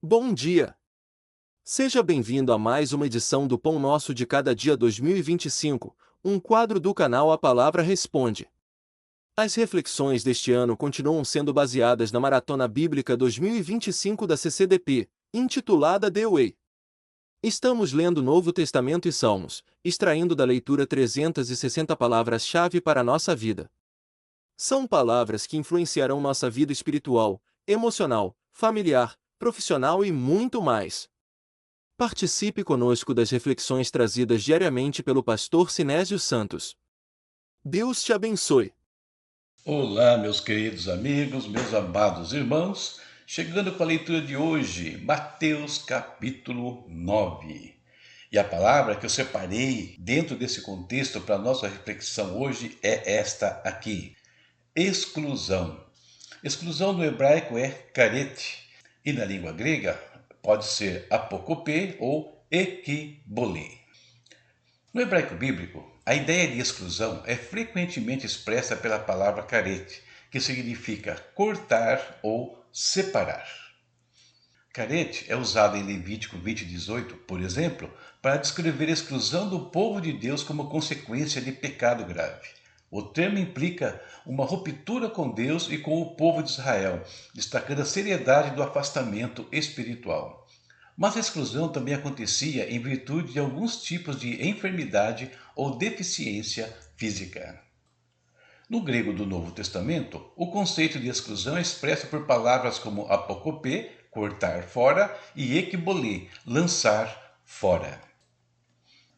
Bom dia! Seja bem-vindo a mais uma edição do Pão Nosso de Cada Dia 2025, um quadro do canal A Palavra Responde. As reflexões deste ano continuam sendo baseadas na Maratona Bíblica 2025 da CCDP, intitulada The Way. Estamos lendo o Novo Testamento e Salmos, extraindo da leitura 360 palavras-chave para a nossa vida. São palavras que influenciarão nossa vida espiritual, emocional, familiar, profissional e muito mais. Participe conosco das reflexões trazidas diariamente pelo pastor Sinésio Santos. Deus te abençoe. Olá, meus queridos amigos, meus amados irmãos, chegando com a leitura de hoje, Mateus capítulo 9. E a palavra que eu separei dentro desse contexto para a nossa reflexão hoje é esta aqui: exclusão. Exclusão no hebraico é carete, e na língua grega pode ser apokopê ou equibolê. No hebraico bíblico, a ideia de exclusão é frequentemente expressa pela palavra carete, que significa cortar ou separar. Carete é usado em Levítico 20:18, por exemplo, para descrever a exclusão do povo de Deus como consequência de pecado grave. O termo implica uma ruptura com Deus e com o povo de Israel, destacando a seriedade do afastamento espiritual. Mas a exclusão também acontecia em virtude de alguns tipos de enfermidade ou deficiência física. No grego do Novo Testamento, o conceito de exclusão é expresso por palavras como apokopê, cortar fora, e equibolê, lançar fora.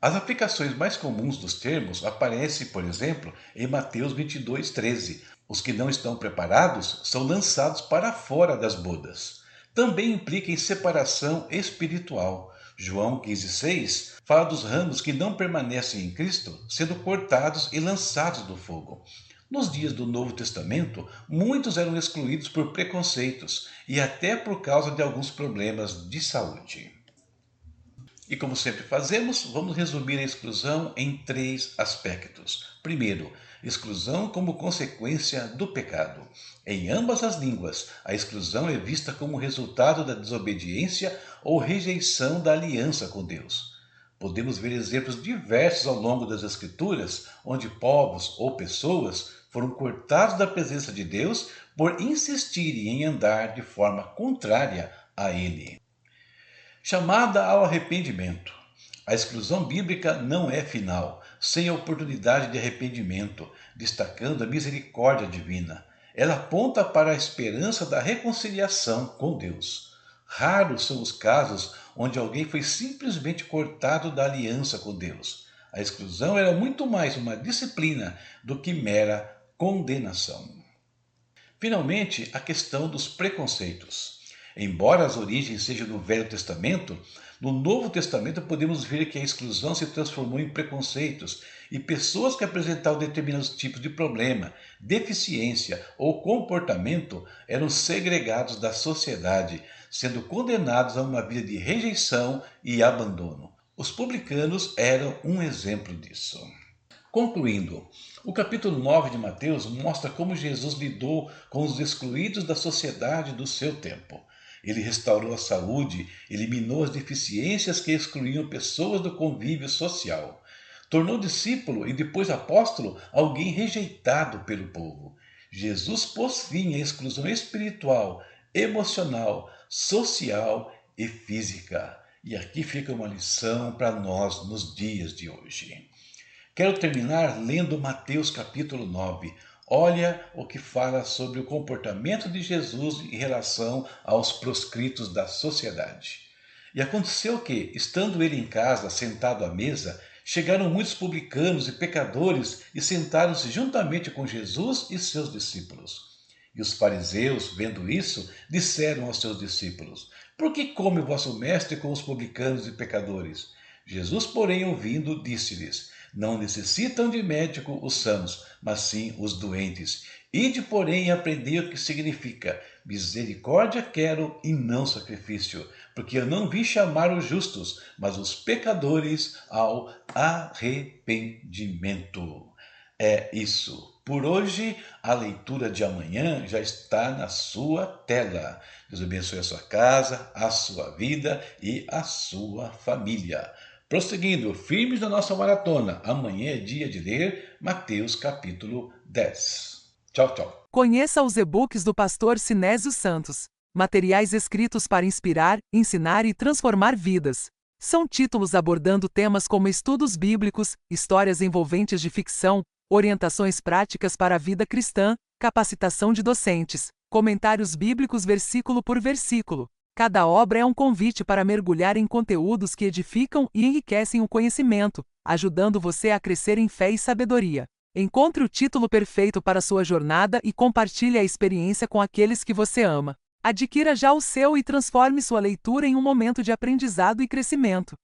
As aplicações mais comuns dos termos aparecem, por exemplo, em Mateus 22:13. Os que não estão preparados são lançados para fora das bodas. Também implica em separação espiritual. João 15:6 fala dos ramos que não permanecem em Cristo sendo cortados e lançados do fogo. Nos dias do Novo Testamento, muitos eram excluídos por preconceitos e até por causa de alguns problemas de saúde. E como sempre fazemos, vamos resumir a exclusão em três aspectos. Primeiro, exclusão como consequência do pecado. Em ambas as línguas, a exclusão é vista como resultado da desobediência ou rejeição da aliança com Deus. Podemos ver exemplos diversos ao longo das Escrituras, onde povos ou pessoas foram cortados da presença de Deus por insistirem em andar de forma contrária a Ele. Chamada ao arrependimento. A exclusão bíblica não é final, sem a oportunidade de arrependimento, destacando a misericórdia divina. Ela aponta para a esperança da reconciliação com Deus. Raros são os casos onde alguém foi simplesmente cortado da aliança com Deus. A exclusão era muito mais uma disciplina do que mera condenação. Finalmente, a questão dos preconceitos. Embora as origens sejam no Velho Testamento, no Novo Testamento podemos ver que a exclusão se transformou em preconceitos e pessoas que apresentavam determinados tipos de problema, deficiência ou comportamento eram segregados da sociedade, sendo condenados a uma vida de rejeição e abandono. Os publicanos eram um exemplo disso. Concluindo, o capítulo 9 de Mateus mostra como Jesus lidou com os excluídos da sociedade do seu tempo. Ele restaurou a saúde, eliminou as deficiências que excluíam pessoas do convívio social. Tornou discípulo e depois apóstolo alguém rejeitado pelo povo. Jesus pôs fim à exclusão espiritual, emocional, social e física. E aqui fica uma lição para nós nos dias de hoje. Quero terminar lendo Mateus capítulo 9. Olha o que fala sobre o comportamento de Jesus em relação aos proscritos da sociedade. E aconteceu que, estando ele em casa, sentado à mesa, chegaram muitos publicanos e pecadores e sentaram-se juntamente com Jesus e seus discípulos. E os fariseus, vendo isso, disseram aos seus discípulos: Por que come o vosso mestre com os publicanos e pecadores? Jesus, porém, ouvindo, disse-lhes: Não necessitam de médico os sãos, mas sim os doentes. Ide, porém, e aprendei o que significa: misericórdia quero e não sacrifício, porque eu não vim chamar os justos, mas os pecadores ao arrependimento. É isso. Por hoje, a leitura de amanhã já está na sua tela. Deus abençoe a sua casa, a sua vida e a sua família. Prosseguindo, firmes na nossa maratona, amanhã é dia de ler Mateus capítulo 10. Tchau, tchau. Conheça os e-books do pastor Sinésio Santos. Materiais escritos para inspirar, ensinar e transformar vidas. São títulos abordando temas como estudos bíblicos, histórias envolventes de ficção, orientações práticas para a vida cristã, capacitação de docentes, comentários bíblicos versículo por versículo. Cada obra é um convite para mergulhar em conteúdos que edificam e enriquecem o conhecimento, ajudando você a crescer em fé e sabedoria. Encontre o título perfeito para sua jornada e compartilhe a experiência com aqueles que você ama. Adquira já o seu e transforme sua leitura em um momento de aprendizado e crescimento.